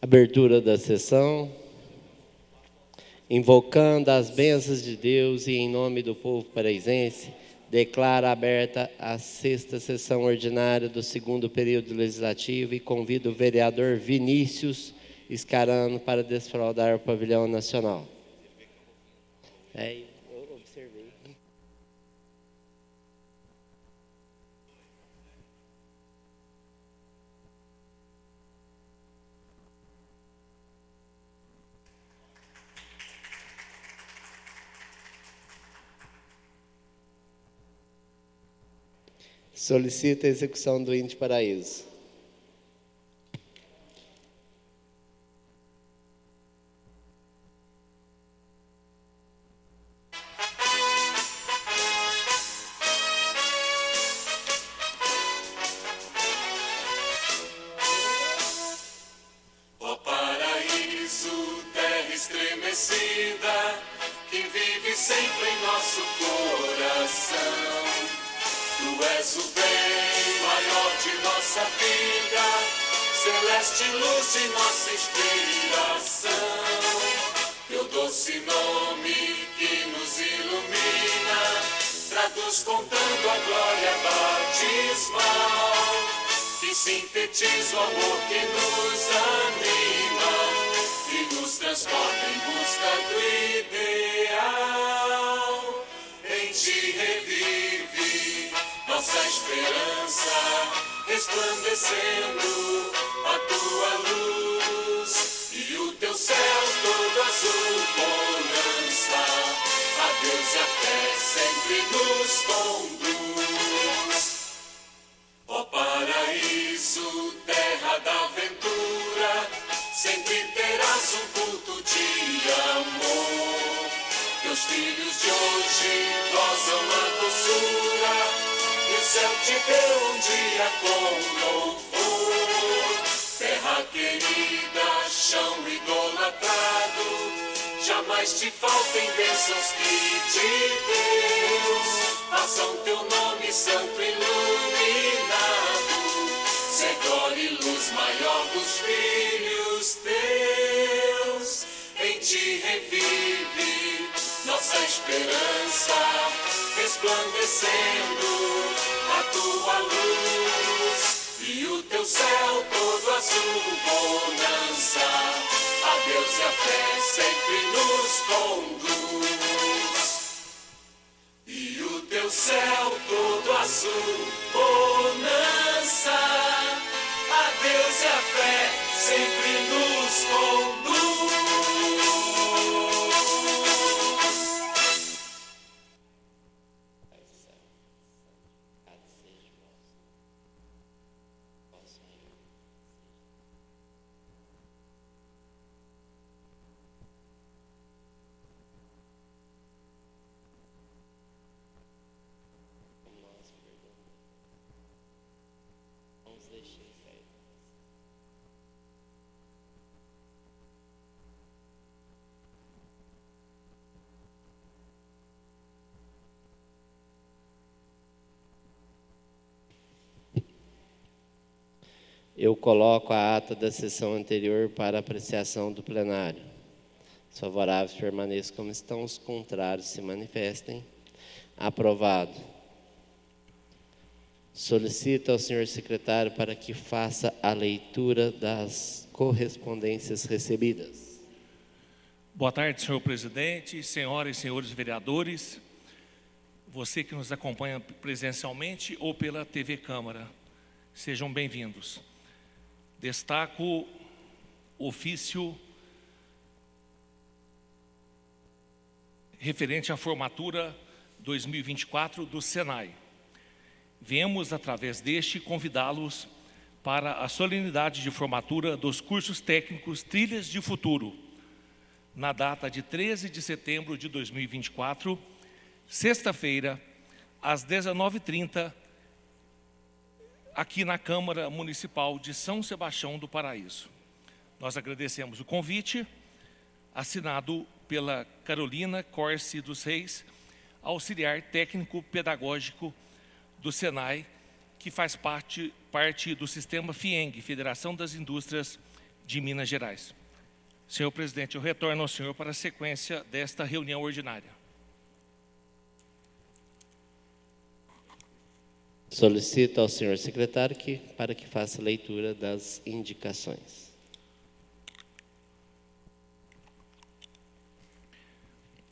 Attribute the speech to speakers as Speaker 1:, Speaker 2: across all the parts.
Speaker 1: Abertura da sessão. Invocando as bênçãos de Deus e em nome do povo paraisense, declaro aberta a 6ª sessão ordinária do 2º período legislativo e convido o vereador Vinícius Scarano para desfraldar o pavilhão nacional. Eu observei. Solicita a execução do índice Paraíso.
Speaker 2: Ó paraíso, terra estremecida, que vive sempre em nosso coração. Tu és o bem maior de nossa vida, celeste luz de nossa inspiração. Teu doce nome que nos ilumina, traduz contando a glória batismal, que sintetiza o amor que nos anima e nos transporta em busca do ideal. Em ti revive nossa esperança, resplandecendo a tua luz, e o teu céu todo azul bonança, a Deus e a fé sempre nos conduz. Ó paraíso, terra da aventura, sempre terás um culto de amor. Teus filhos de hoje gozam a doçura, e o céu te deu um dia com louvor. Terra querida, chão idolatrado, jamais te faltem bênçãos que de Deus façam teu nome santo iluminado, ser glória e luz maior dos filhos teus. Em ti revive nossa esperança, resplandecendo a tua luz, e o teu céu todo azul bonança, a Deus e a fé sempre nos conduz. E o teu céu todo azul bonança, a Deus e a fé sempre nos conduz.
Speaker 1: Eu coloco a ata da sessão anterior para apreciação do plenário. Os favoráveis permaneçam como estão, os contrários se manifestem. Aprovado. Solicito ao senhor secretário para que faça a leitura das correspondências recebidas.
Speaker 3: Boa tarde, senhor presidente, senhoras e senhores vereadores, você que nos acompanha presencialmente ou pela TV Câmara, sejam bem-vindos. Destaco o ofício referente à formatura 2024 do Senai. Viemos, através deste, convidá-los para a solenidade de formatura dos cursos técnicos Trilhas de Futuro, na data de 13 de setembro de 2024, sexta-feira, às 19h30, aqui na Câmara Municipal de São Sebastião do Paraíso. Nós agradecemos o convite, assinado pela Carolina Corsi dos Reis, auxiliar técnico pedagógico do Senai, que faz parte do sistema FIENG, Federação das Indústrias de Minas Gerais. Senhor presidente, eu retorno ao senhor para a sequência desta reunião ordinária.
Speaker 1: Solicito ao senhor secretário para que faça a leitura das indicações.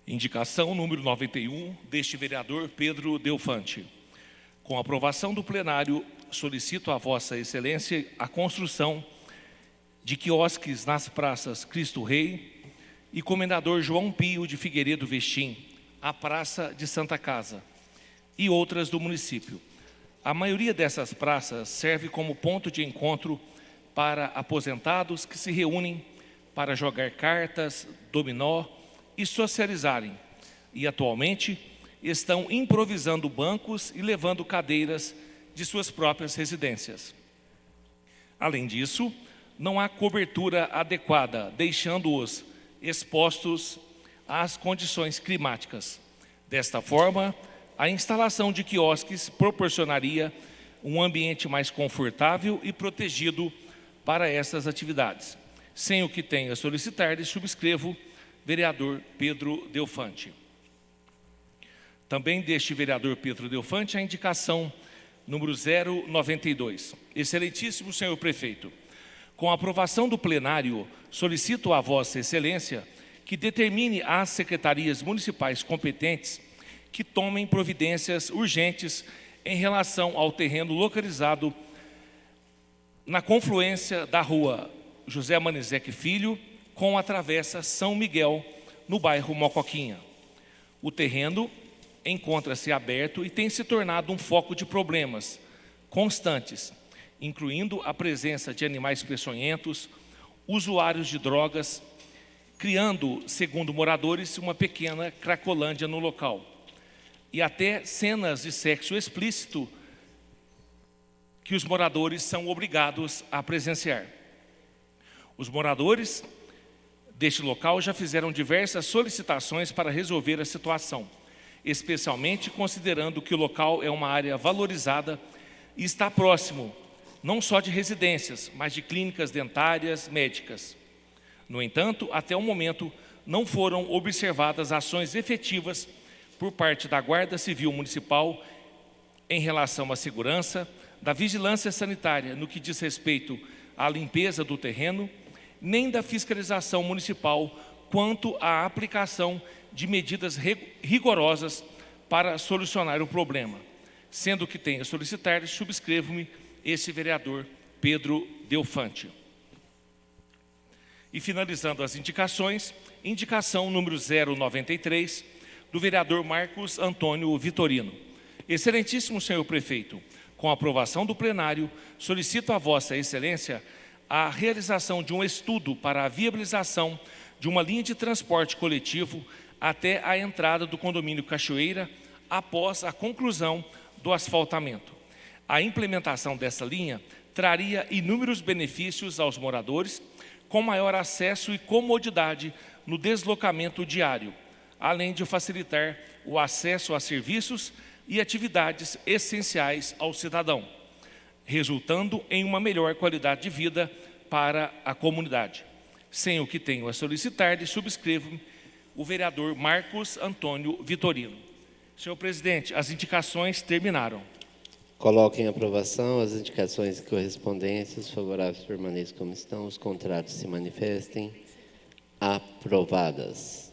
Speaker 3: Indicação número 91 deste vereador Pedro Delfante. Com aprovação do plenário, solicito a Vossa Excelência a construção de quiosques nas praças Cristo Rei e Comendador João Pio de Figueiredo Vestim, a Praça de Santa Casa e outras do município. A maioria dessas praças serve como ponto de encontro para aposentados que se reúnem para jogar cartas, dominó e socializarem, e atualmente estão improvisando bancos e levando cadeiras de suas próprias residências. Além disso, não há cobertura adequada, deixando-os expostos às condições climáticas. Desta forma, a instalação de quiosques proporcionaria um ambiente mais confortável e protegido para essas atividades. Sem o que tenho a solicitar, subscrevo, vereador Pedro Delfante. Também deste vereador Pedro Delfante, a indicação número 092. Excelentíssimo senhor prefeito, com a aprovação do plenário, solicito a Vossa Excelência que determine às secretarias municipais competentes que tomem providências urgentes em relação ao terreno localizado na confluência da rua José Manizek Filho com a travessa São Miguel, no bairro Mocoquinha. O terreno encontra-se aberto e tem se tornado um foco de problemas constantes, incluindo a presença de animais peçonhentos, usuários de drogas, criando, segundo moradores, uma pequena cracolândia no local, e até cenas de sexo explícito que os moradores são obrigados a presenciar. Os moradores deste local já fizeram diversas solicitações para resolver a situação, especialmente considerando que o local é uma área valorizada e está próximo não só de residências, mas de clínicas dentárias, médicas. No entanto, até o momento, não foram observadas ações efetivas por parte da Guarda Civil Municipal em relação à segurança, da vigilância sanitária no que diz respeito à limpeza do terreno, nem da fiscalização municipal quanto à aplicação de medidas rigorosas para solucionar o problema. Sendo que tenho a solicitar, subscrevo-me esse vereador Pedro Delfante. E finalizando as indicações, indicação número 093, do vereador Marcos Antônio Vitorino. Excelentíssimo senhor prefeito, com a aprovação do plenário, solicito a Vossa Excelência a realização de um estudo para a viabilização de uma linha de transporte coletivo até a entrada do condomínio Cachoeira, após a conclusão do asfaltamento. A implementação dessa linha traria inúmeros benefícios aos moradores, com maior acesso e comodidade no deslocamento diário, além de facilitar o acesso a serviços e atividades essenciais ao cidadão, resultando em uma melhor qualidade de vida para a comunidade. Sem o que tenho a solicitar, subscrevo o vereador Marcos Antônio Vitorino. Senhor presidente, as indicações terminaram.
Speaker 1: Coloquem em aprovação as indicações e correspondências. Os favoráveis permaneçam como estão, os contrários se manifestem. Aprovadas.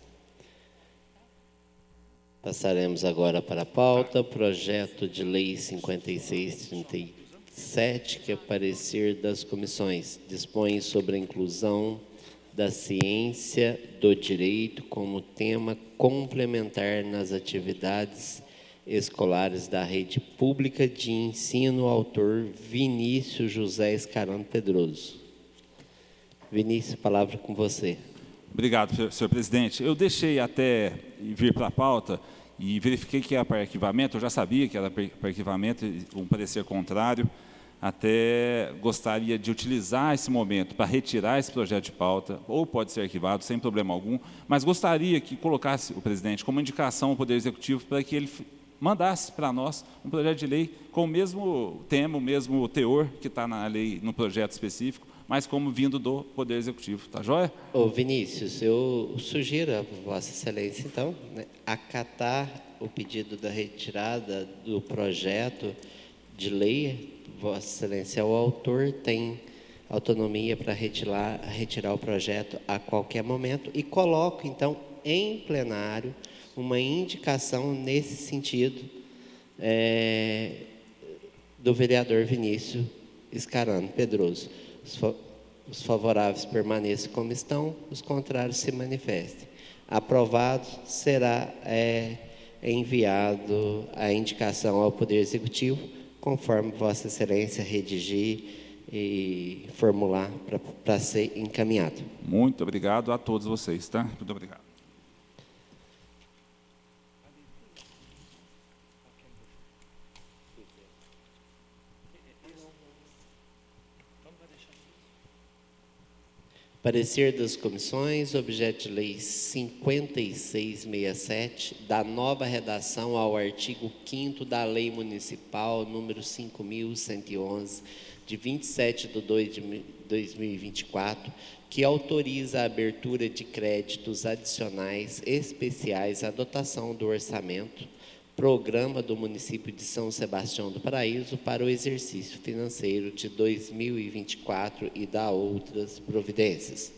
Speaker 1: Passaremos agora para a pauta, projeto de lei 5637, que é parecer das comissões. Dispõe sobre a inclusão da ciência do direito como tema complementar nas atividades escolares da rede pública de ensino, autor Vinícius José Escarano Pedroso. Vinícius, palavra com você.
Speaker 4: Obrigado, senhor presidente. Eu deixei até vir para a pauta e verifiquei que era para arquivamento. Eu já sabia que era para arquivamento, um parecer contrário. Até gostaria de utilizar esse momento para retirar esse projeto de pauta, ou pode ser arquivado, sem problema algum, mas gostaria que colocasse o presidente como indicação ao Poder Executivo para que ele mandasse para nós um projeto de lei com o mesmo tema, o mesmo teor que está na lei, no projeto específico, mas como vindo do Poder Executivo. Tá joia?
Speaker 1: Ô Vinícius, eu sugiro a Vossa Excelência, então, né, acatar o pedido da retirada do projeto de lei. Vossa Excelência é o autor, tem autonomia para retirar o projeto a qualquer momento e coloco, então, em plenário, uma indicação nesse sentido do vereador Vinícius Scarano Pedroso. Os favoráveis permaneçam como estão, os contrários se manifestem. Aprovado, será enviado a indicação ao Poder Executivo, conforme Vossa Excelência redigir e formular para ser encaminhado.
Speaker 4: Muito obrigado a todos vocês, tá? Muito obrigado.
Speaker 1: Parecer das comissões, objeto de lei 5667, da nova redação ao artigo 5º da Lei Municipal número 5.111, de 27/2 de 2024, que autoriza a abertura de créditos adicionais especiais à dotação do orçamento, programa do município de São Sebastião do Paraíso para o exercício financeiro de 2024 e da outras providências.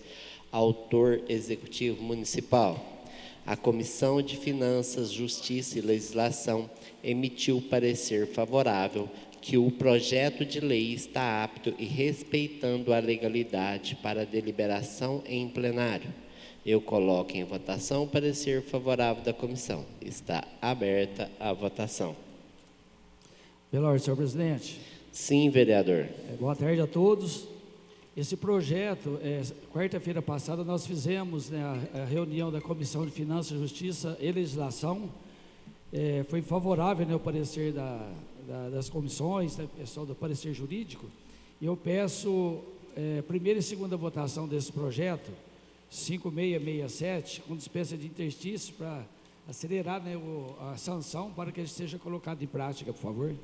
Speaker 1: Autor executivo municipal. A Comissão de Finanças, Justiça e Legislação emitiu parecer favorável que o projeto de lei está apto e respeitando a legalidade para deliberação em plenário. Eu coloco em votação o parecer favorável da comissão. Está aberta a votação.
Speaker 5: Pela ordem, senhor presidente.
Speaker 1: Sim, vereador.
Speaker 5: Boa tarde a todos. Esse projeto, quarta-feira passada, nós fizemos, né, a reunião da Comissão de Finanças, Justiça e Legislação. Foi favorável, né, o parecer das comissões, né, pessoal do parecer jurídico. E eu peço primeira e segunda votação desse projeto, 5667, com dispensa de interstício, para acelerar, né, a sanção para que ele seja colocado em prática, por favor.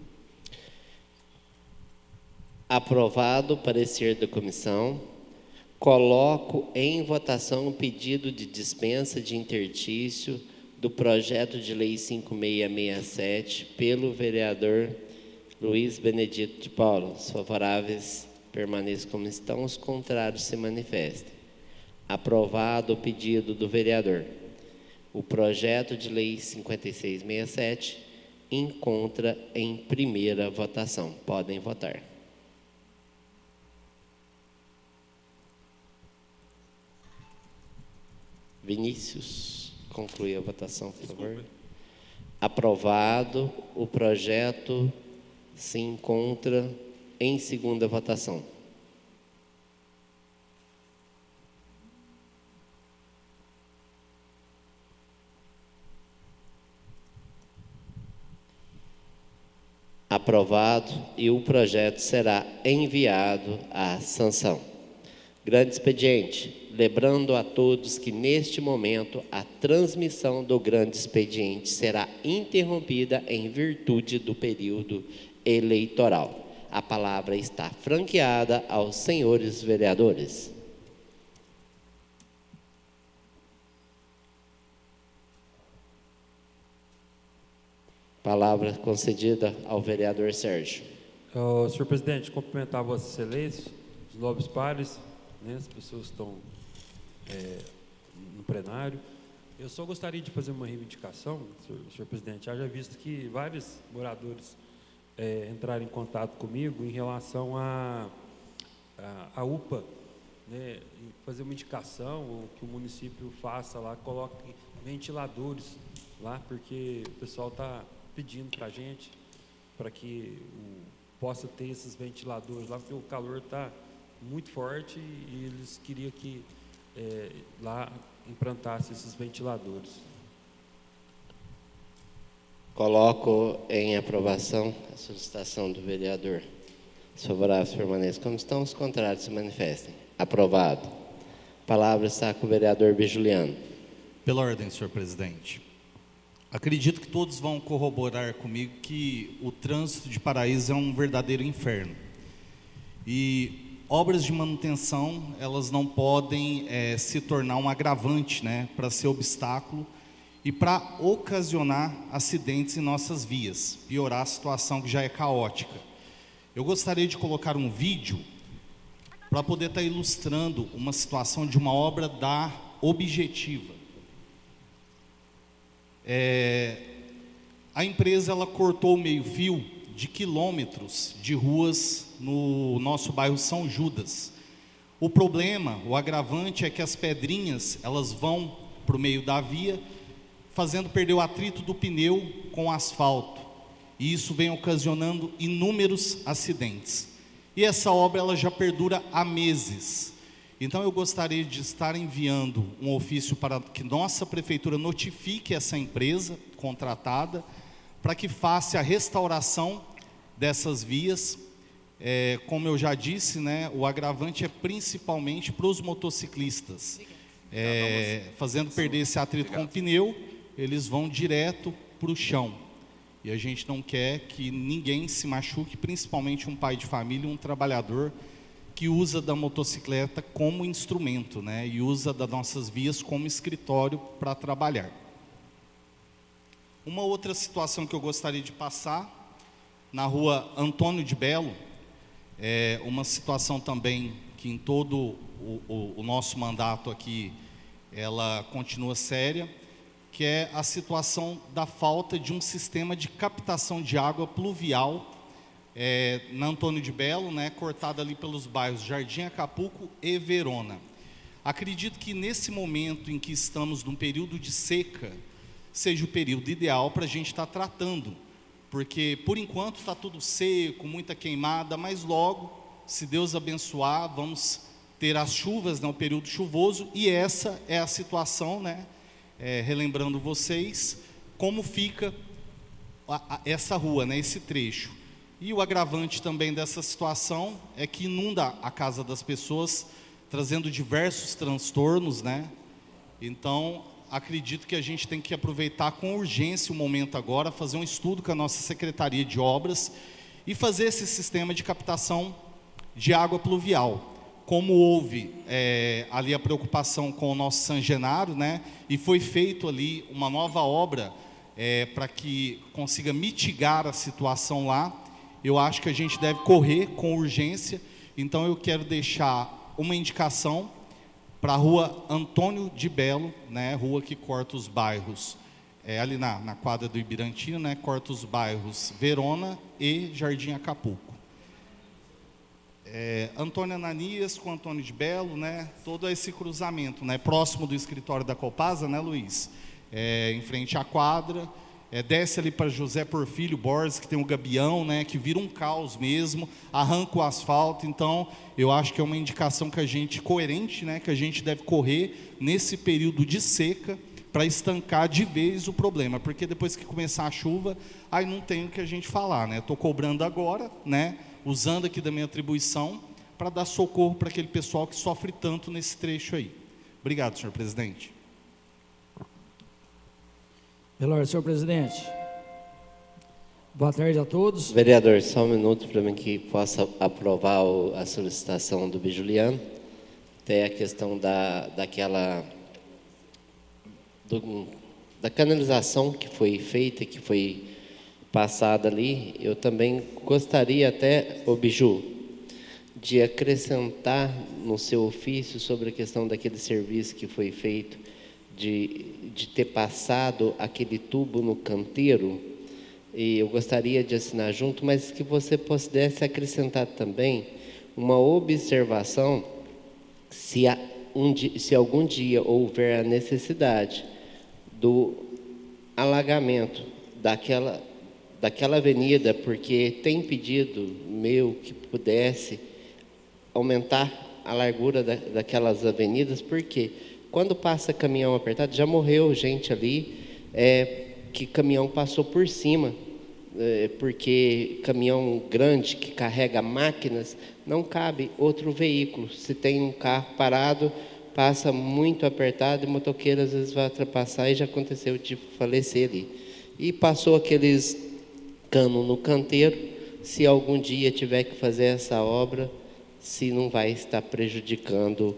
Speaker 1: Aprovado o parecer da comissão. Coloco em votação o pedido de dispensa de interstício do projeto de lei 5667 pelo vereador Luiz Benedito de Paulo. Os favoráveis permaneçam como estão, os contrários se manifestem. Aprovado o pedido do vereador. O projeto de lei 5667 encontra em primeira votação. Podem votar. Vinícius, conclui a votação, por favor. Aprovado, o projeto se encontra em segunda votação. Aprovado, e o projeto será enviado à sanção. Grande expediente, lembrando a todos que neste momento a transmissão do grande expediente será interrompida em virtude do período eleitoral. A palavra está franqueada aos senhores vereadores. Palavra concedida ao vereador Sérgio.
Speaker 6: Senhor presidente, cumprimentar a Vossa Excelência, os nobres pares, né, as pessoas que estão no plenário. Eu só gostaria de fazer uma reivindicação, senhor presidente, haja visto que vários moradores entraram em contato comigo em relação à UPA, né, fazer uma indicação, ou que o município faça lá, coloque ventiladores lá, porque o pessoal está pedindo para a gente, para que possa ter esses ventiladores lá, porque o calor está muito forte e eles queriam que lá implantasse esses ventiladores.
Speaker 1: Coloco em aprovação a solicitação do vereador. Os favoráveis permaneçam como estão, os contrários se manifestem. Aprovado. A palavra está com o vereador Bijuliano.
Speaker 7: Pela ordem, senhor presidente. Acredito que todos vão corroborar comigo que o trânsito de Paraíso é um verdadeiro inferno. E obras de manutenção, elas não podem se tornar um agravante, né, para ser obstáculo e para ocasionar acidentes em nossas vias, piorar a situação que já é caótica. Eu gostaria de colocar um vídeo para poder estar ilustrando uma situação de uma obra da Objetiva. A empresa ela cortou o meio-fio de quilômetros de ruas no nosso bairro São Judas. O problema, o agravante é que as pedrinhas elas vão para o meio da via, fazendo perder o atrito do pneu com o asfalto. E isso vem ocasionando inúmeros acidentes. E essa obra ela já perdura há meses. Então eu gostaria de estar enviando um ofício para que nossa prefeitura notifique essa empresa contratada para que faça a restauração dessas vias. Como eu já disse, né, o agravante é principalmente para os motociclistas. Fazendo perder esse atrito com o pneu, eles vão direto para o chão. E a gente não quer que ninguém se machuque, principalmente um pai de família, um trabalhador que usa da motocicleta como instrumento, né, e usa das nossas vias como escritório para trabalhar. Uma outra situação que eu gostaria de passar, na rua Antônio de Belo, é uma situação também que em todo o nosso mandato aqui, ela continua séria, que é a situação da falta de um sistema de captação de água pluvial na Antônio de Belo, né, cortada ali pelos bairros Jardim Acapulco e Verona. Acredito que nesse momento em que estamos num período de seca, seja o período ideal para a gente estar tratando, porque por enquanto está tudo seco, muita queimada, mas logo, se Deus abençoar, vamos ter as chuvas, né, o período chuvoso, e essa é a situação, né, relembrando vocês, como fica essa rua, né, esse trecho. E o agravante também dessa situação é que inunda a casa das pessoas, trazendo diversos transtornos, né? Então, acredito que a gente tem que aproveitar com urgência o momento agora, fazer um estudo com a nossa Secretaria de Obras e fazer esse sistema de captação de água pluvial. Como houve ali a preocupação com o nosso San Genaro, né? E foi feito ali uma nova obra para que consiga mitigar a situação lá. Eu acho que a gente deve correr com urgência, então eu quero deixar uma indicação para a rua Antônio de Belo, né, rua que corta os bairros, ali na quadra do Ibirantina, né, corta os bairros Verona e Jardim Acapulco. Antônio Ananias com Antônio de Belo, né, todo esse cruzamento, né, próximo do escritório da Copasa, né, Luiz? Em frente à quadra. Desce ali para José Porfírio Borges, que tem um gabião, né, que vira um caos mesmo, arranca o asfalto. Então, eu acho que é uma indicação que a gente, coerente, né, que a gente deve correr nesse período de seca, para estancar de vez o problema, porque depois que começar a chuva, aí não tem o que a gente falar, né? Estou cobrando agora, né, usando aqui da minha atribuição, para dar socorro para aquele pessoal que sofre tanto nesse trecho aí. Obrigado, senhor presidente.
Speaker 5: Pela ordem, senhor presidente. Boa tarde a todos.
Speaker 1: Vereador, só um minuto para mim que possa aprovar a solicitação do Bijuliano. Até a questão da canalização que foi feita, que foi passada ali. Eu também gostaria até, ô Biju, de acrescentar no seu ofício sobre a questão daquele serviço que foi feito, de ter passado aquele tubo no canteiro, e eu gostaria de assinar junto, mas que você pudesse acrescentar também uma observação, se algum dia houver a necessidade do alagamento daquela avenida, porque tem pedido meu que pudesse aumentar a largura daquelas avenidas, porque quando passa caminhão apertado, já morreu gente ali, que caminhão passou por cima, porque caminhão grande que carrega máquinas, não cabe outro veículo. Se tem um carro parado, passa muito apertado e motoqueiro às vezes vai ultrapassar, e já aconteceu de falecer ali. E passou aqueles canos no canteiro. Se algum dia tiver que fazer essa obra, se não vai estar prejudicando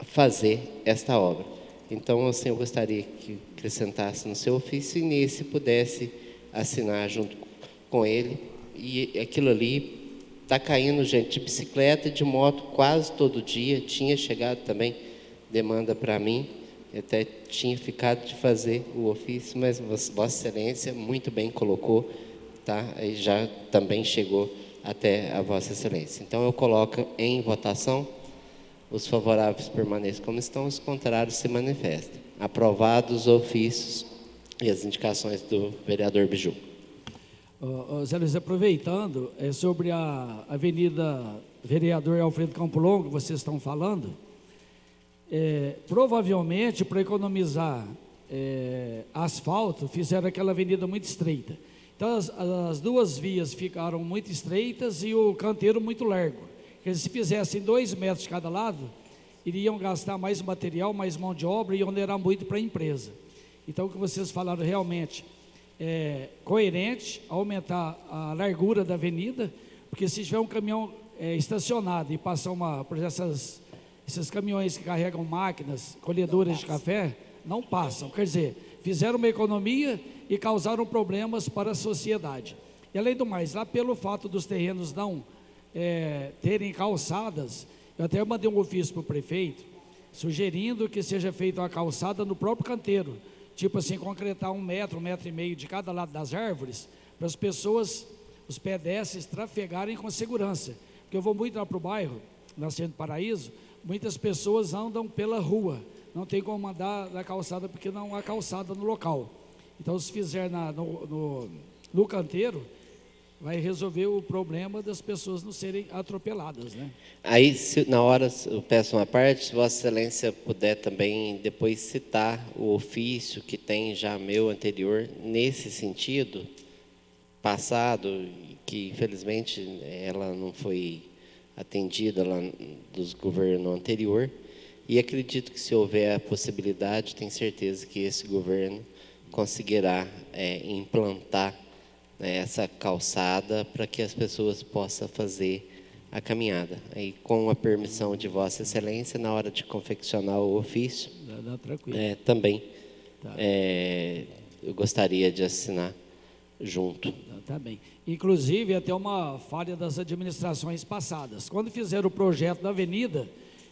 Speaker 1: fazer esta obra. Então, assim, eu gostaria que acrescentasse no seu ofício e nesse pudesse assinar junto com ele. E aquilo ali está caindo gente de bicicleta e de moto quase todo dia. Tinha chegado também demanda para mim, eu até tinha ficado de fazer o ofício, mas Vossa Excelência muito bem colocou, tá? E já também chegou até a Vossa Excelência. Então eu coloco em votação. Os favoráveis permaneçam como estão, os contrários se manifestem. Aprovados os ofícios e as indicações do vereador Biju.
Speaker 5: Zé Luiz, aproveitando, sobre a Avenida Vereador Alfredo Campo Longo, vocês estão falando, provavelmente para economizar asfalto, fizeram aquela avenida muito estreita. Então as duas vias ficaram muito estreitas e o canteiro muito largo. Porque se fizessem 2 metros de cada lado, iriam gastar mais material, mais mão de obra e onerar muito para a empresa. Então, o que vocês falaram realmente é coerente, aumentar a largura da avenida, porque se tiver um caminhão estacionado e passar por esses caminhões que carregam máquinas, colhedoras de café, não passam. Quer dizer, fizeram uma economia e causaram problemas para a sociedade. E além do mais, lá pelo fato dos terrenos não terem calçadas, eu até mandei um ofício para o prefeito, sugerindo que seja feita uma calçada no próprio canteiro, tipo assim, concretar 1 metro, 1,5 metros de cada lado das árvores, para as pessoas, os pedestres, trafegarem com segurança. Porque eu vou muito lá para o bairro, na Centro Paraíso, muitas pessoas andam pela rua, não tem como andar na calçada, porque não há calçada no local. Então, se fizer no canteiro, vai resolver o problema das pessoas não serem atropeladas, né?
Speaker 1: Aí, na hora, eu peço uma parte, se Vossa Excelência puder também depois citar o ofício que tem já meu anterior, nesse sentido, passado, que infelizmente ela não foi atendida lá dos governos anterior, e acredito que se houver a possibilidade, tenho certeza que esse governo conseguirá implantar essa calçada para que as pessoas possam fazer a caminhada. Aí, com a permissão de Vossa Excelência, na hora de confeccionar o ofício,
Speaker 5: tranquilo.
Speaker 1: Também
Speaker 5: Tá.
Speaker 1: Eu gostaria de assinar junto.
Speaker 5: Tá bem. Inclusive, até uma falha das administrações passadas. Quando fizeram o projeto da avenida,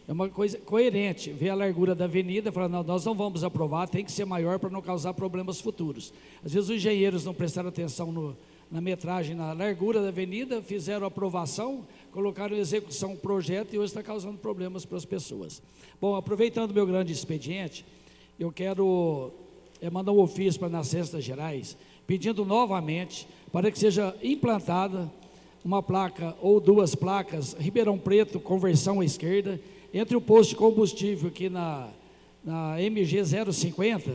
Speaker 5: é uma coisa coerente, ver a largura da avenida, falar, não, nós não vamos aprovar, tem que ser maior para não causar problemas futuros. Às vezes os engenheiros não prestaram atenção na metragem, na largura da avenida, fizeram a aprovação, colocaram em execução o projeto e hoje está causando problemas para as pessoas. Bom, aproveitando o meu grande expediente, eu quero mandar um ofício para as Cestas Gerais, pedindo novamente para que seja implantada uma placa ou 2 placas, Ribeirão Preto, conversão à esquerda, entre o posto de combustível aqui na MG 050,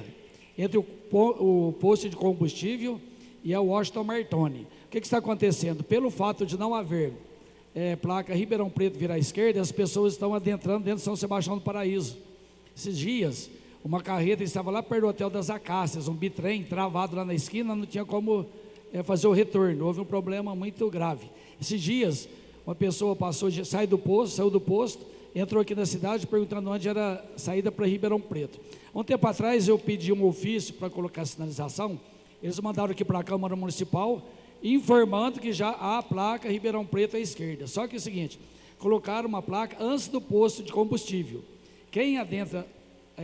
Speaker 5: entre o posto de combustível e a Washington Martoni. O que está acontecendo? Pelo fato de não haver placa Ribeirão Preto virar à esquerda, as pessoas estão adentrando dentro de São Sebastião do Paraíso. Esses dias, uma carreta estava lá perto do Hotel das Acácias, um bitrem travado lá na esquina, não tinha como fazer o retorno, houve um problema muito grave. Esses dias, uma pessoa saiu do posto, entrou aqui na cidade perguntando onde era a saída para Ribeirão Preto. Um tempo atrás eu pedi um ofício para colocar a sinalização, eles mandaram aqui para a Câmara Municipal, informando que já há a placa Ribeirão Preto à esquerda. Só que é o seguinte, colocaram uma placa antes do posto de combustível. Quem adentra,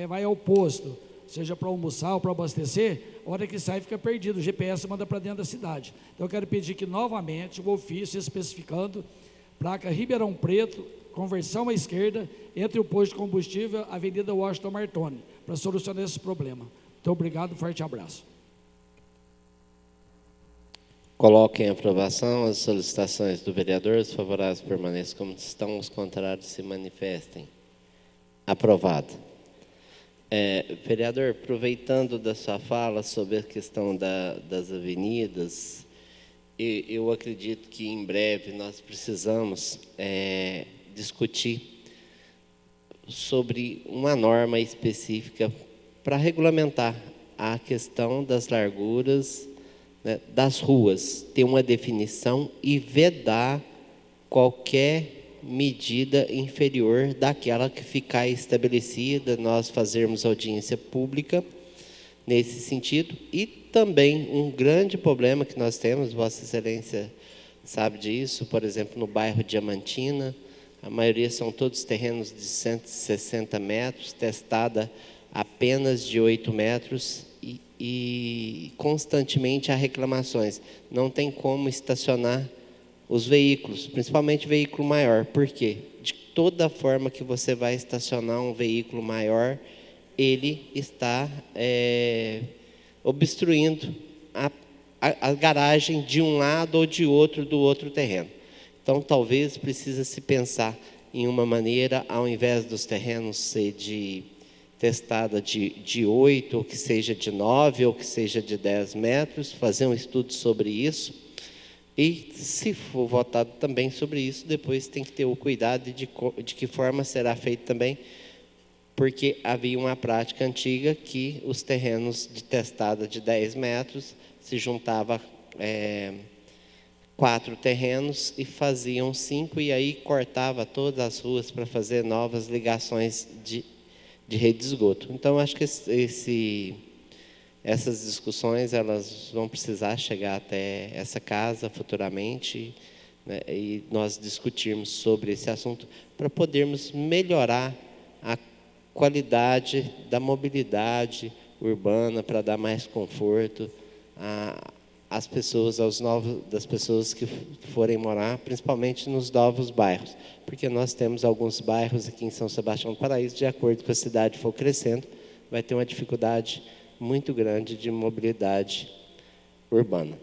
Speaker 5: vai ao posto, seja para almoçar ou para abastecer, a hora que sai fica perdido, o GPS manda para dentro da cidade. Então eu quero pedir que novamente o ofício especificando placa Ribeirão Preto, conversão à esquerda, entre o posto de combustível e a Avenida Washington Martoni, para solucionar esse problema. Muito obrigado, forte abraço.
Speaker 1: Coloco em aprovação as solicitações do vereador, os favoráveis permaneçam como estão, os contrários se manifestem. Aprovado. Vereador, aproveitando da sua fala sobre a questão das avenidas, eu acredito que em breve nós precisamos discutir sobre uma norma específica para regulamentar a questão das larguras, né, das ruas, ter uma definição e vedar qualquer medida inferior daquela que ficar estabelecida, nós fazermos audiência pública nesse sentido. E também um grande problema que nós temos, Vossa Excelência sabe disso, por exemplo, no bairro Diamantina, a maioria são todos terrenos de 160 metros, testada apenas de 8 metros, e constantemente há reclamações. Não tem como estacionar os veículos, principalmente veículo maior. Por quê? De toda forma que você vai estacionar um veículo maior, ele está obstruindo a garagem de um lado ou de outro do outro terreno. Então, talvez precisa se pensar em uma maneira, ao invés dos terrenos ser testada de 8, ou que seja de 9, ou que seja de 10 metros, fazer um estudo sobre isso. E, se for votado também sobre isso, depois tem que ter o cuidado de que forma será feito também, porque havia uma prática antiga que os terrenos de testada de 10 metros se juntava 4 terrenos e faziam 5, e aí cortava todas as ruas para fazer novas ligações de rede de esgoto. Então, acho que essas discussões elas vão precisar chegar até essa casa futuramente, né, e nós discutirmos sobre esse assunto para podermos melhorar a qualidade da mobilidade urbana, para dar mais conforto às pessoas, das pessoas que forem morar, principalmente nos novos bairros, porque nós temos alguns bairros aqui em São Sebastião do Paraíso, de acordo com a cidade for crescendo, vai ter uma dificuldade muito grande de mobilidade urbana.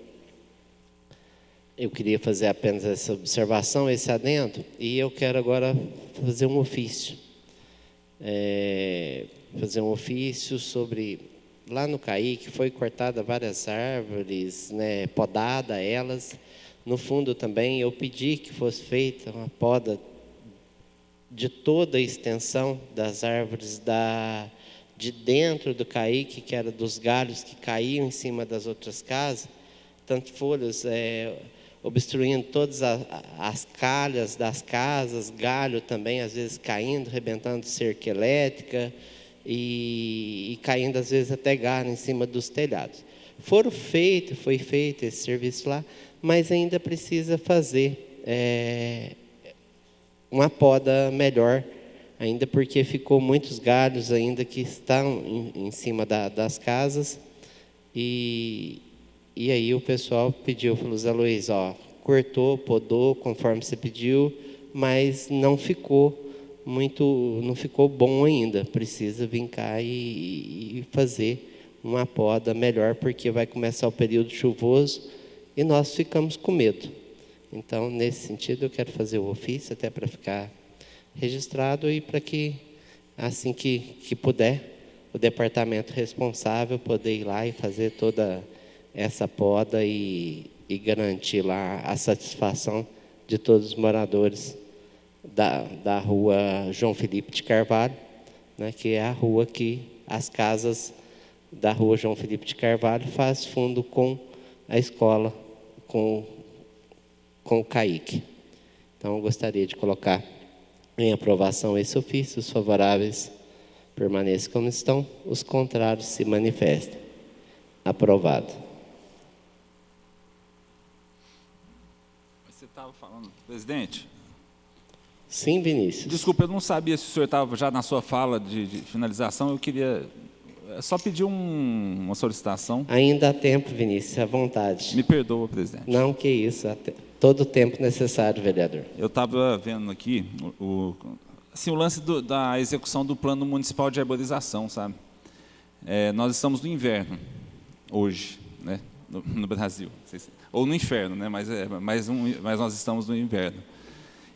Speaker 1: Eu queria fazer apenas essa observação, esse adendo, e eu quero agora fazer um ofício. Fazer um ofício sobre... Lá no Caique foi cortada várias árvores, né, podada elas. No fundo também eu pedi que fosse feita uma poda de toda a extensão das árvores de dentro do Caique, que era dos galhos que caíam em cima das outras casas, tanto folhas obstruindo todas as calhas das casas, galho também às vezes caindo, rebentando cerca elétrica, e caindo às vezes até galho em cima dos telhados. Foi feito esse serviço lá, mas ainda precisa fazer uma poda melhor, ainda porque ficou muitos galhos ainda que estão em cima das casas, e aí o pessoal pediu para o Zé Luiz, cortou, podou conforme você pediu, mas não ficou bom ainda, precisa vir cá e fazer uma poda melhor, porque vai começar o período chuvoso e nós ficamos com medo. Então, nesse sentido, eu quero fazer o ofício até para ficar registrado e para que, assim que puder, o departamento responsável poder ir lá e fazer toda essa poda e garantir lá a satisfação de todos os moradores da rua João Felipe de Carvalho, né, que é a rua que as casas da rua João Felipe de Carvalho faz fundo com a escola, com o Caique. Então, eu gostaria de colocar em aprovação esse ofício. Os favoráveis permaneçam como estão, os contrários se manifestem. Aprovado.
Speaker 4: Você estava falando, presidente?
Speaker 1: Sim, Vinícius.
Speaker 4: Desculpa, eu não sabia se o senhor estava já na sua fala de finalização. Eu queria só pedir uma solicitação.
Speaker 1: Ainda há tempo, Vinícius, à vontade.
Speaker 4: Me perdoa, presidente.
Speaker 1: Não, que isso. Todo o tempo necessário, vereador.
Speaker 4: Eu estava vendo aqui o lance da execução do Plano Municipal de Arborização, sabe? Nós estamos no inverno, hoje, né, no Brasil. Ou no inferno, né, mas nós estamos no inverno.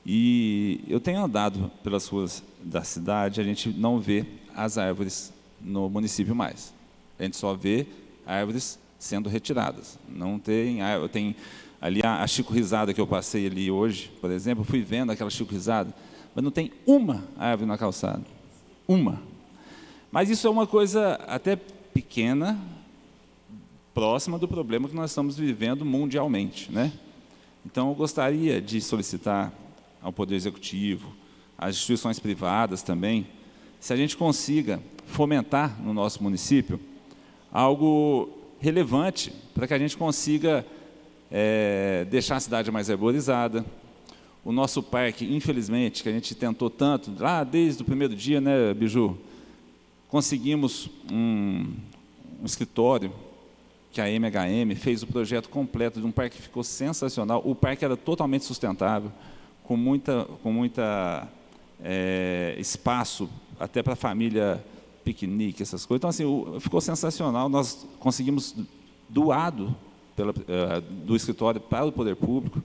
Speaker 4: E eu tenho andado pelas ruas da cidade, a gente não vê as árvores no município mais. A gente só vê árvores sendo retiradas. Não tem árvore. Tem ali a Chico Risada que eu passei ali hoje, por exemplo, fui vendo aquela Chico Risada, mas não tem uma árvore na calçada. Uma. Mas isso é uma coisa até pequena, próxima do problema que nós estamos vivendo mundialmente, né? Então, eu gostaria de solicitar ao Poder Executivo, às instituições privadas também, se a gente consiga fomentar no nosso município algo relevante para que a gente consiga deixar a cidade mais arborizada. O nosso parque, infelizmente, que a gente tentou tanto, lá desde o primeiro dia, né, Biju? Conseguimos um escritório que a MHM fez o projeto completo de um parque que ficou sensacional. O parque era totalmente sustentável, com muita espaço até para a família, piquenique, essas coisas. Então, assim, ficou sensacional. Nós conseguimos doado do escritório para o poder público.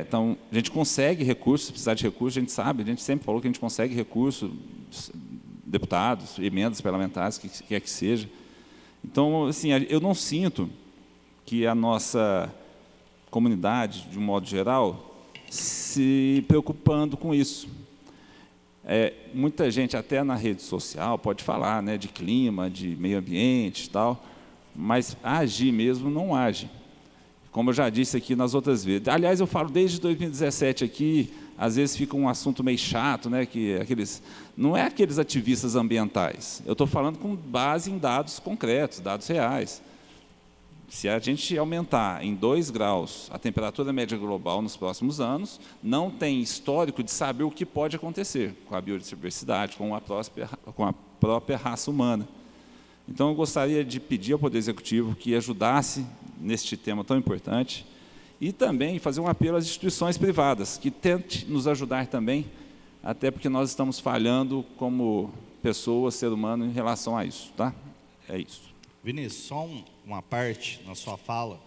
Speaker 4: Então, a gente consegue recursos, se precisar de recursos, a gente sabe, a gente sempre falou que a gente consegue recursos, deputados, emendas parlamentares, o que quer que seja. Então, assim, eu não sinto que a nossa comunidade, de um modo geral, se preocupando com isso. Muita gente, até na rede social, pode falar, né, de clima, de meio ambiente e tal, mas agir mesmo não age. Como eu já disse aqui nas outras vezes. Aliás, eu falo desde 2017 aqui, às vezes fica um assunto meio chato, né, que não é aqueles ativistas ambientais. Eu estou falando com base em dados concretos, dados reais. Se a gente aumentar em 2 graus a temperatura média global nos próximos anos, não tem histórico de saber o que pode acontecer com a biodiversidade, com a própria raça humana. Então, eu gostaria de pedir ao Poder Executivo que ajudasse neste tema tão importante e também fazer um apelo às instituições privadas, que tentem nos ajudar também, até porque nós estamos falhando como pessoa, ser humano, em relação a isso. Tá? É isso.
Speaker 7: Vinícius, só uma parte na sua fala.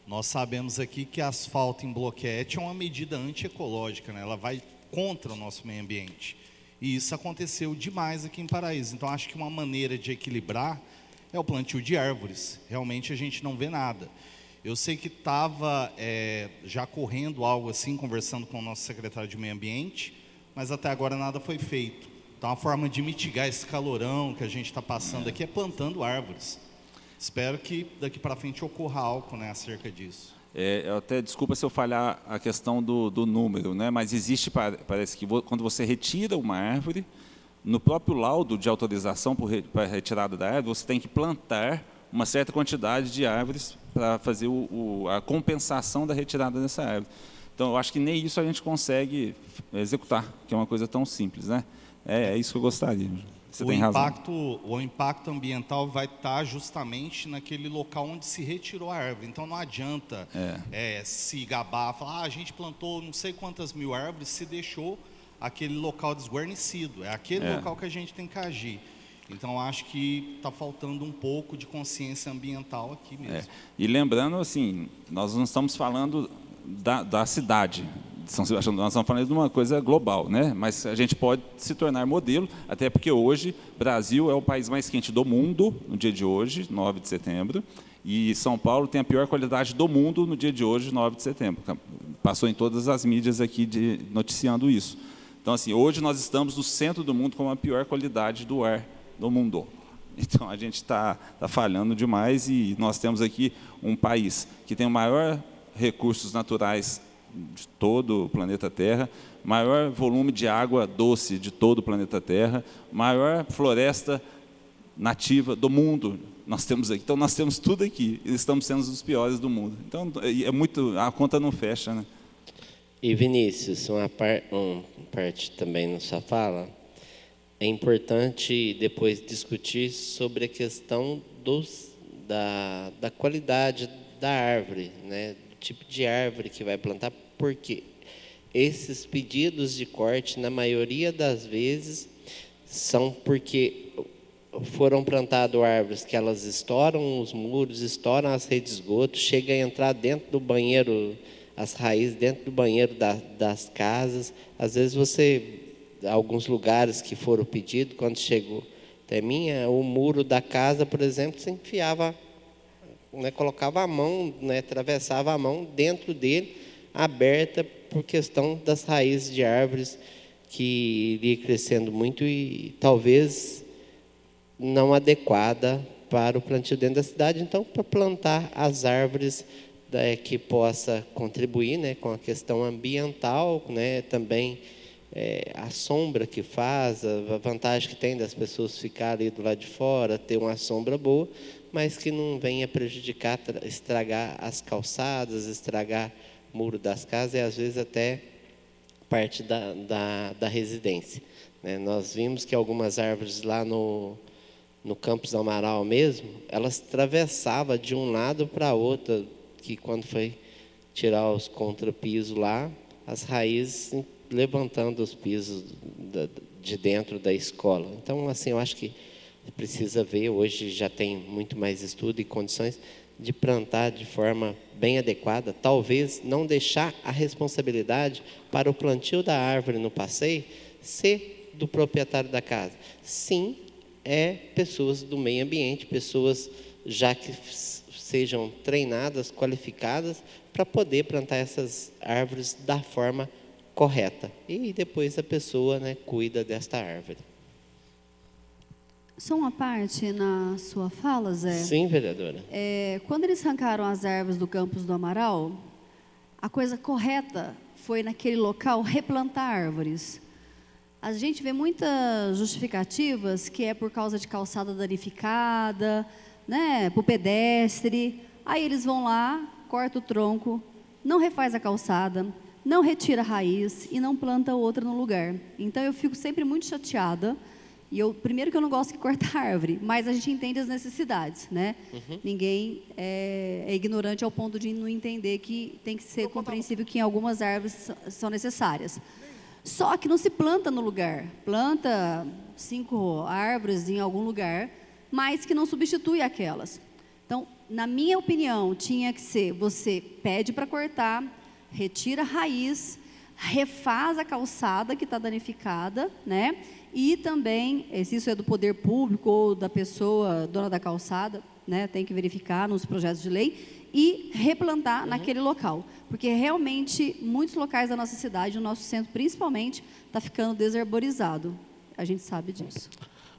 Speaker 7: Nós sabemos aqui que asfalto em bloquete é uma medida antiecológica, né? Ela vai contra o nosso meio ambiente. E isso aconteceu demais aqui em Paraíso. Então, acho que uma maneira de equilibrar é o plantio de árvores. Realmente, a gente não vê nada. Eu sei que estava já correndo algo assim, conversando com o nosso secretário de Meio Ambiente, mas até agora nada foi feito. Então, a forma de mitigar esse calorão que a gente está passando aqui é plantando árvores. Espero que daqui para frente ocorra algo, né, acerca disso.
Speaker 4: Até desculpa se eu falhar a questão do número, né? Mas existe, parece que quando você retira uma árvore, no próprio laudo de autorização para a retirada da árvore, você tem que plantar uma certa quantidade de árvores para fazer a compensação da retirada dessa árvore. Então, eu acho que nem isso a gente consegue executar, que é uma coisa tão simples, né? É isso que eu gostaria. Você tem razão.
Speaker 7: O impacto ambiental vai estar justamente naquele local onde se retirou a árvore. Então, não adianta se gabar, falar, a gente plantou não sei quantas mil árvores, se deixou aquele local desguarnecido. É aquele local que a gente tem que agir. Então, acho que está faltando um pouco de consciência ambiental aqui mesmo.
Speaker 4: E lembrando, assim, nós não estamos falando da cidade de São Sebastião, nós estamos falando de uma coisa global, né? Mas a gente pode se tornar modelo, até porque hoje o Brasil é o país mais quente do mundo, no dia de hoje, 9 de setembro, e São Paulo tem a pior qualidade do mundo no dia de hoje, 9 de setembro. Passou em todas as mídias aqui noticiando isso. Então, assim, hoje nós estamos no centro do mundo com a pior qualidade do ar do mundo. Então, a gente está falhando demais e nós temos aqui um país que tem o maior recursos naturais de todo o planeta Terra, maior volume de água doce de todo o planeta Terra, maior floresta nativa do mundo nós temos aqui. Então, nós temos tudo aqui e estamos sendo os piores do mundo. Então, a conta não fecha, né?
Speaker 1: E, Vinícius, uma parte também na sua fala, é importante depois discutir sobre a questão da qualidade da árvore, né? Tipo de árvore que vai plantar, porque esses pedidos de corte, na maioria das vezes, são porque foram plantadas árvores que elas estouram os muros, estouram as redes de esgoto, chega a entrar dentro do banheiro, as raízes dentro do banheiro das casas. Às vezes alguns lugares que foram pedidos, quando chegou até o muro da casa, por exemplo, você enfiava, né, colocava a mão, né, atravessava a mão dentro dele, aberta, por questão das raízes de árvores que iria crescendo muito e talvez não adequada para o plantio dentro da cidade. Então, para plantar as árvores que possa contribuir, né, com a questão ambiental, né, também a sombra que faz, a vantagem que tem das pessoas ficarem do lado de fora, ter uma sombra boa, mas que não venha prejudicar, estragar as calçadas, estragar o muro das casas e às vezes até parte da residência, né? Nós vimos que algumas árvores lá no Campos do Amaral mesmo, elas atravessavam de um lado para outro, que quando foi tirar os contrapisos lá, as raízes levantando os pisos de dentro da escola. Então, assim, eu acho que precisa ver, hoje já tem muito mais estudo e condições de plantar de forma bem adequada, talvez não deixar a responsabilidade para o plantio da árvore no passeio ser do proprietário da casa. Sim, pessoas do meio ambiente, pessoas já que sejam treinadas, qualificadas, para poder plantar essas árvores da forma correta. E depois a pessoa, né, cuida desta árvore.
Speaker 8: Só uma parte na sua fala, Zé.
Speaker 1: Sim, vereadora.
Speaker 8: Quando eles arrancaram as árvores do Campos do Amaral, a coisa correta foi, naquele local, replantar árvores. A gente vê muitas justificativas que é por causa de calçada danificada, né, para o pedestre. Aí eles vão lá, corta o tronco, não refaz a calçada, não retira a raiz e não planta outra no lugar. Então eu fico sempre muito chateada. E primeiro que eu não gosto de cortar árvore, mas a gente entende as necessidades, né? Ninguém é ignorante ao ponto de não entender que tem que ser compreensível que em algumas árvores são necessárias. Só que não se planta no lugar. Planta 5 árvores em algum lugar, mas que não substitui aquelas. Então, na minha opinião, tinha que ser, você pede para cortar, retira a raiz, refaz a calçada que está danificada, né? E também, se isso é do poder público ou da pessoa dona da calçada, né, tem que verificar nos projetos de lei e replantar naquele local. Porque realmente, muitos locais da nossa cidade, o nosso centro principalmente, está ficando desarborizado. A gente sabe disso.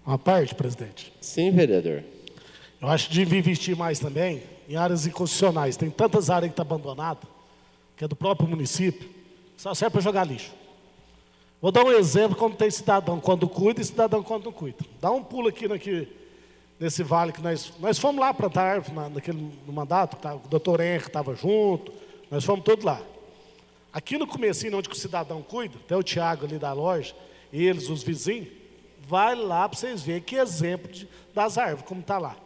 Speaker 9: Uma parte, presidente.
Speaker 1: Sim, vereador.
Speaker 9: Eu acho que devia investir mais também em áreas inconstitucionais. Tem tantas áreas que estão abandonadas, que é do próprio município, que só serve para jogar lixo. Vou dar um exemplo como tem cidadão quando cuida e cidadão quando não cuida. Dá um pulo aqui nesse vale que nós fomos lá plantar árvore no mandato, o doutor Henrique estava junto, nós fomos todos lá. Aqui no comecinho, onde o cidadão cuida, até o Tiago ali da loja, eles, os vizinhos, vai lá para vocês verem que exemplo das árvores, como está lá.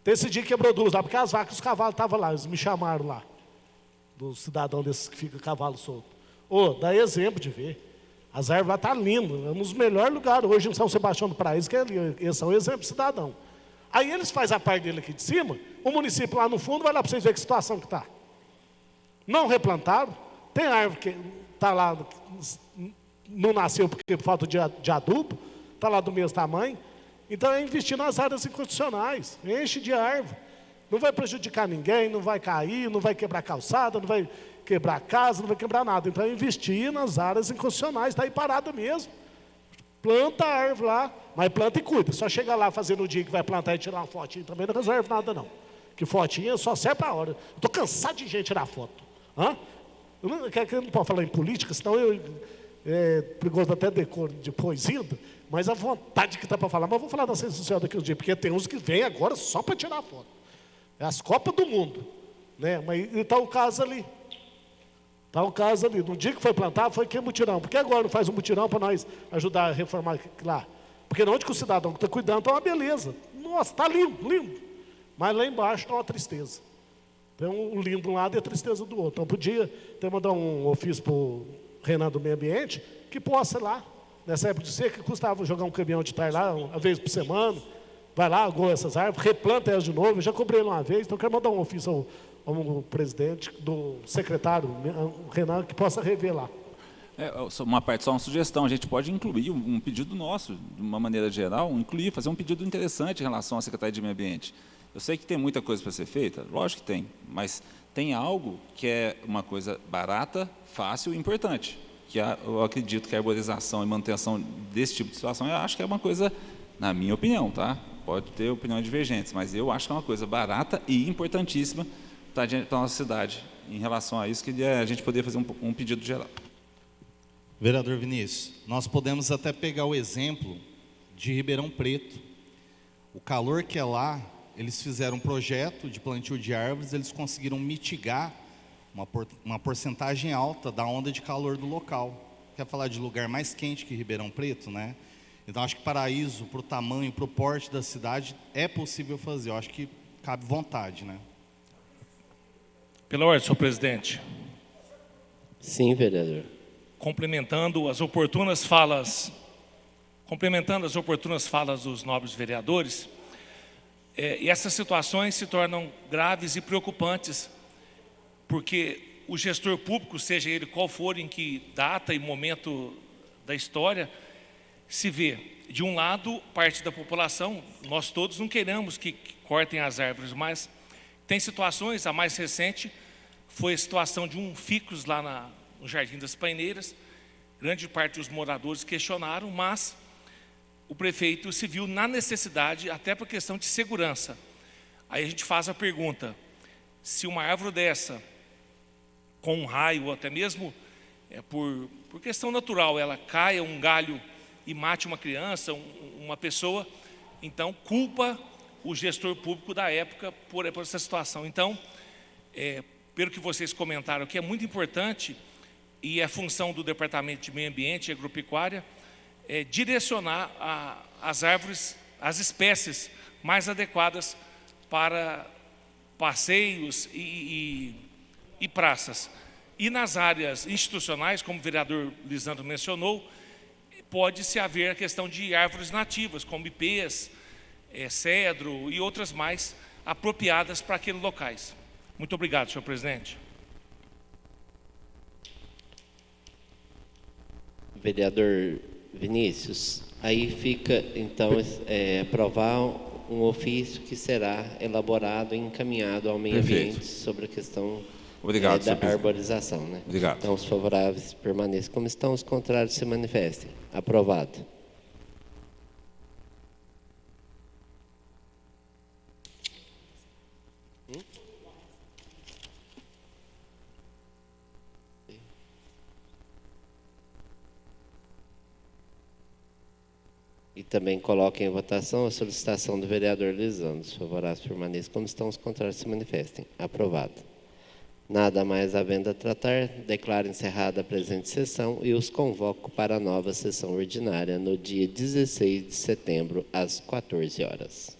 Speaker 9: Desse dia quebrou 2 lá, porque as vacas e os cavalos estavam lá, eles me chamaram lá, do cidadão desses que fica cavalo solto. Dá exemplo de ver. As árvores lá estão lindas, é um dos melhores lugares hoje em São Sebastião do Paraíso, que eles são exemplo de cidadão. Aí eles fazem a parte dele aqui de cima, o município lá no fundo vai lá para vocês verem que situação que está. Não replantaram, tem árvore que está lá, não nasceu por falta de adubo, está lá do mesmo tamanho. Então é investir nas áreas inconstitucionais, enche de árvore. Não vai prejudicar ninguém, não vai cair, não vai quebrar calçada, não vai quebrar casa, não vai quebrar nada. Então é investir nas áreas inconstitucionais, está aí parada mesmo. Planta a árvore lá, mas planta e cuida. Só chega lá fazer no dia que vai plantar e tirar uma fotinha também, não resolve nada não. Que fotinha só serve para a hora. Estou cansado de gente tirar foto. Eu não posso falar em política, senão é perigoso até depois indo, mas a vontade que está para falar. Mas vou falar da ciência social daqui uns dias, porque tem uns que vêm agora só para tirar foto. É as Copas do Mundo, né? Mas está o caso ali. Está o caso ali. No dia que foi plantar, foi que mutirão. Por que agora não faz um mutirão para nós ajudar a reformar lá? Porque onde que o cidadão que está cuidando está uma beleza. Nossa, está lindo, lindo. Mas lá embaixo está uma tristeza. Tem um lindo de um lado e a tristeza do outro. Então podia até mandar um ofício para o Renan do Meio Ambiente, que possa lá, nessa época de seca, que custava jogar um caminhão de tar lá, uma vez por semana. Vai lá, agoa essas árvores, replanta elas de novo. Eu já comprei uma vez, então eu quero mandar um ofício ao presidente, do secretário, Renan, que possa rever lá.
Speaker 4: Só uma sugestão, a gente pode incluir um pedido nosso, de uma maneira geral, fazer um pedido interessante em relação à Secretaria de Meio Ambiente. Eu sei que tem muita coisa para ser feita, lógico que tem, mas tem algo que é uma coisa barata, fácil e importante, que eu acredito que a arborização e manutenção desse tipo de situação, eu acho que é uma coisa, na minha opinião, tá? Pode ter opiniões divergentes, mas eu acho que é uma coisa barata e importantíssima está adiante para a nossa cidade. Em relação a isso, queria a gente poder fazer um pedido geral.
Speaker 7: Vereador Vinícius, nós podemos até pegar o exemplo de Ribeirão Preto. O calor que é lá, eles fizeram um projeto de plantio de árvores, eles conseguiram mitigar uma porcentagem alta da onda de calor do local. Quer falar de lugar mais quente que Ribeirão Preto, né? Então, acho que Paraíso, para o tamanho, para o porte da cidade, é possível fazer. Eu acho que cabe vontade, né?
Speaker 3: Pela ordem, senhor presidente.
Speaker 1: Sim, vereador.
Speaker 3: Complementando as oportunas falas dos nobres vereadores, e essas situações se tornam graves e preocupantes, porque o gestor público, seja ele qual for, em que data e momento da história, se vê, de um lado, parte da população, nós todos não queremos que cortem as árvores, mas tem situações, a mais recente foi a situação de um ficus lá no Jardim das Paineiras. Grande parte dos moradores questionaram, mas o prefeito se viu na necessidade, até por questão de segurança. Aí a gente faz a pergunta, se uma árvore dessa, com um raio, ou até mesmo por questão natural, ela caia um galho e mate uma criança, uma pessoa, então culpa o gestor público da época por essa situação. Então, pelo que vocês comentaram, que é muito importante, e é função do Departamento de Meio Ambiente e Agropecuária, direcionar as árvores, as espécies mais adequadas para passeios e praças. E nas áreas institucionais, como o vereador Lisandro mencionou, pode-se haver a questão de árvores nativas, como ipês, cedro e outras mais apropriadas para aqueles locais. Muito obrigado, senhor presidente.
Speaker 1: Vereador Vinícius, aí fica, então, aprovar um ofício que será elaborado e encaminhado ao meio ambiente sobre a questão da arborização, né?
Speaker 4: Obrigado.
Speaker 1: Então, os favoráveis permaneçam como estão, os contrários se manifestem. Aprovado. E também coloquem em votação a solicitação do vereador Lisandro. Os favoráveis permaneçam como estão, os contrários se manifestem. Aprovado. Nada mais havendo a tratar, declaro encerrada a presente sessão e os convoco para a nova sessão ordinária no dia 16 de setembro, às 14 horas.